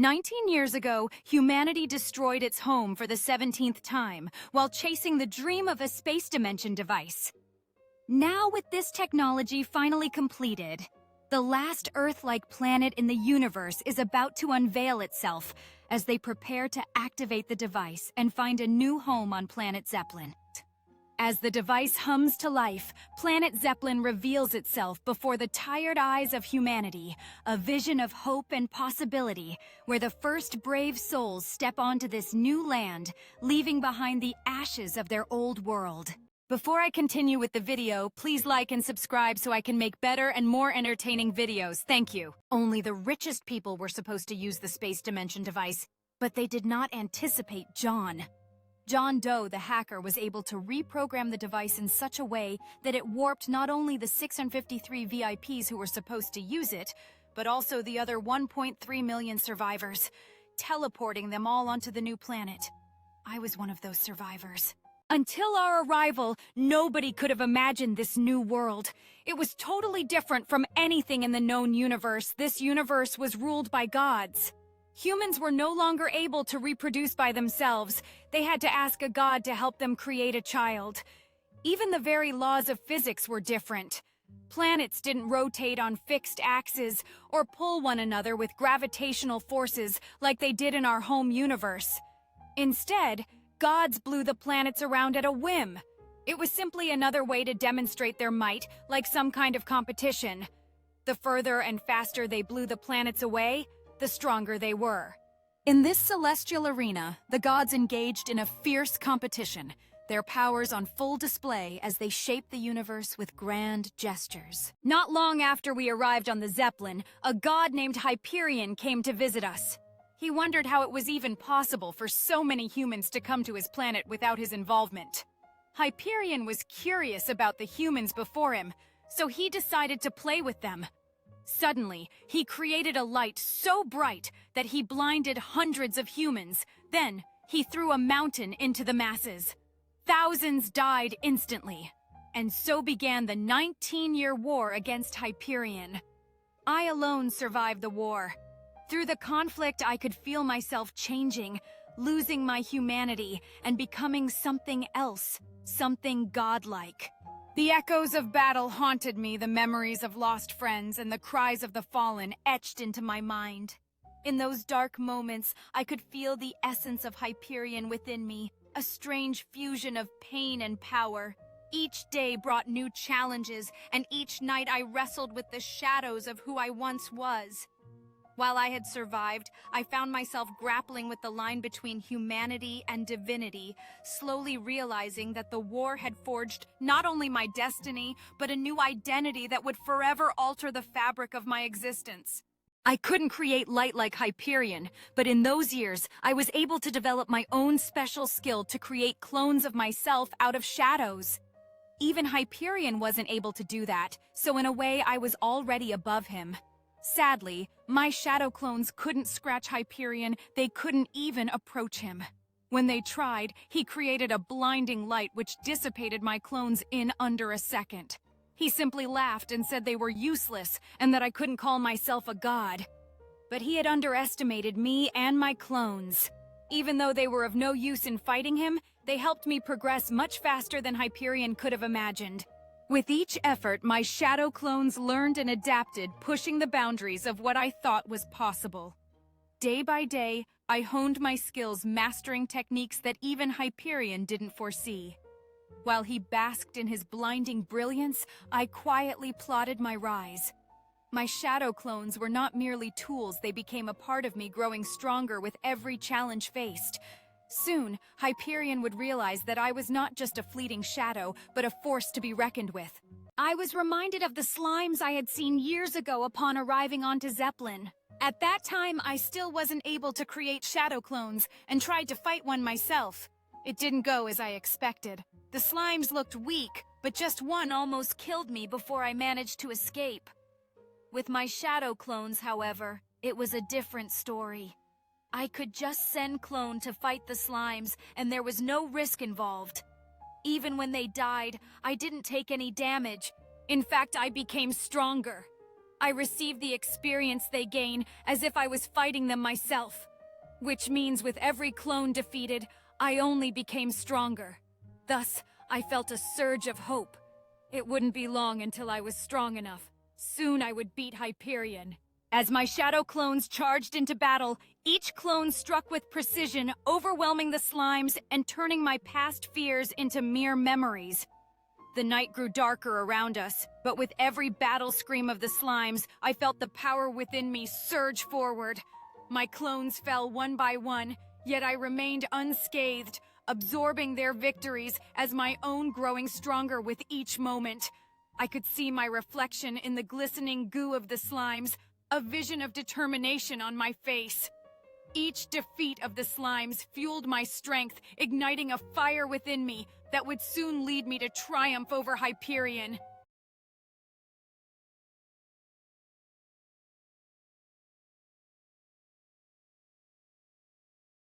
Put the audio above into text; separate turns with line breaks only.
19 years ago, humanity destroyed its home for the 17th time while chasing the dream of a space dimension device. Now, with this technology finally completed, the last Earth-like planet in the universe is about to unveil itself as they prepare to activate the device and find a new home on planet Zeppelin. As the device hums to life, planet Zeppelin reveals itself before the tired eyes of humanity, a vision of hope and possibility, where the first brave souls step onto this new land, leaving behind the ashes of their old world. Before I continue with the video, please like and subscribe so I can make better and more entertaining videos. Thank you. Only the richest people were supposed to use the space dimension device, but they did not anticipate John. John Doe, the hacker, was able to reprogram the device in such a way that it warped not only the 653 VIPs who were supposed to use it, but also the other 1.3 million survivors, teleporting them all onto the new planet. I was one of those survivors. Until our arrival, nobody could have imagined this new world. It was totally different from anything in the known universe. This universe was ruled by gods. Humans were no longer able to reproduce by themselves. They had to ask a god to help them create a child. Even the very laws of physics were different. Planets didn't rotate on fixed axes or pull one another with gravitational forces like they did in our home universe. Instead, gods blew the planets around at a whim. It was simply another way to demonstrate their might, like some kind of competition. The further and faster they blew the planets away, the stronger they were. In this celestial arena, the gods engaged in a fierce competition, their powers on full display as they shaped the universe with grand gestures. Not long after we arrived on the Zeppelin, a god named Hyperion came to visit us. He wondered how it was even possible for so many humans to come to his planet without his involvement. Hyperion was curious about the humans before him, so he decided to play with them. Suddenly, he created a light so bright that he blinded hundreds of humans. Then, he threw a mountain into the masses. Thousands died instantly. And so began the 19-year war against Hyperion. I alone survived the war. Through the conflict, I could feel myself changing, losing my humanity, and becoming something else, something godlike. The echoes of battle haunted me, the memories of lost friends and the cries of the fallen etched into my mind. In those dark moments, I could feel the essence of Hyperion within me, a strange fusion of pain and power. Each day brought new challenges, and each night I wrestled with the shadows of who I once was. While I had survived, I found myself grappling with the line between humanity and divinity, slowly realizing that the war had forged not only my destiny, but a new identity that would forever alter the fabric of my existence. I couldn't create light like Hyperion, but in those years, I was able to develop my own special skill to create clones of myself out of shadows. Even Hyperion wasn't able to do that, so in a way I was already above him. Sadly, my shadow clones couldn't scratch Hyperion, they couldn't even approach him. When they tried, he created a blinding light which dissipated my clones in under a second. He simply laughed and said they were useless and that I couldn't call myself a god. But he had underestimated me and my clones. Even though they were of no use in fighting him, they helped me progress much faster than Hyperion could have imagined. With each effort, my shadow clones learned and adapted, pushing the boundaries of what I thought was possible. Day by day, I honed my skills, mastering techniques that even Hyperion didn't foresee. While he basked in his blinding brilliance, I quietly plotted my rise. My shadow clones were not merely tools, they became a part of me, growing stronger with every challenge faced. Soon, Hyperion would realize that I was not just a fleeting shadow, but a force to be reckoned with. I was reminded of the slimes I had seen years ago upon arriving onto Zeppelin. At that time, I still wasn't able to create shadow clones and tried to fight one myself. It didn't go as I expected. The slimes looked weak, but just one almost killed me before I managed to escape. With my shadow clones, however, it was a different story. I could just send clone to fight the slimes, and there was no risk involved. Even when they died, I didn't take any damage. In fact, I became stronger. I received the experience they gain as if I was fighting them myself. Which means with every clone defeated, I only became stronger. Thus, I felt a surge of hope. It wouldn't be long until I was strong enough. Soon I would beat Hyperion. As my shadow clones charged into battle, each clone struck with precision, overwhelming the slimes and turning my past fears into mere memories. The night grew darker around us, but with every battle scream of the slimes, I felt the power within me surge forward. My clones fell one by one, yet I remained unscathed, absorbing their victories as my own growing stronger with each moment. I could see my reflection in the glistening goo of the slimes, a vision of determination on my face. Each defeat of the slimes fueled my strength, igniting a fire within me that would soon lead me to triumph over Hyperion.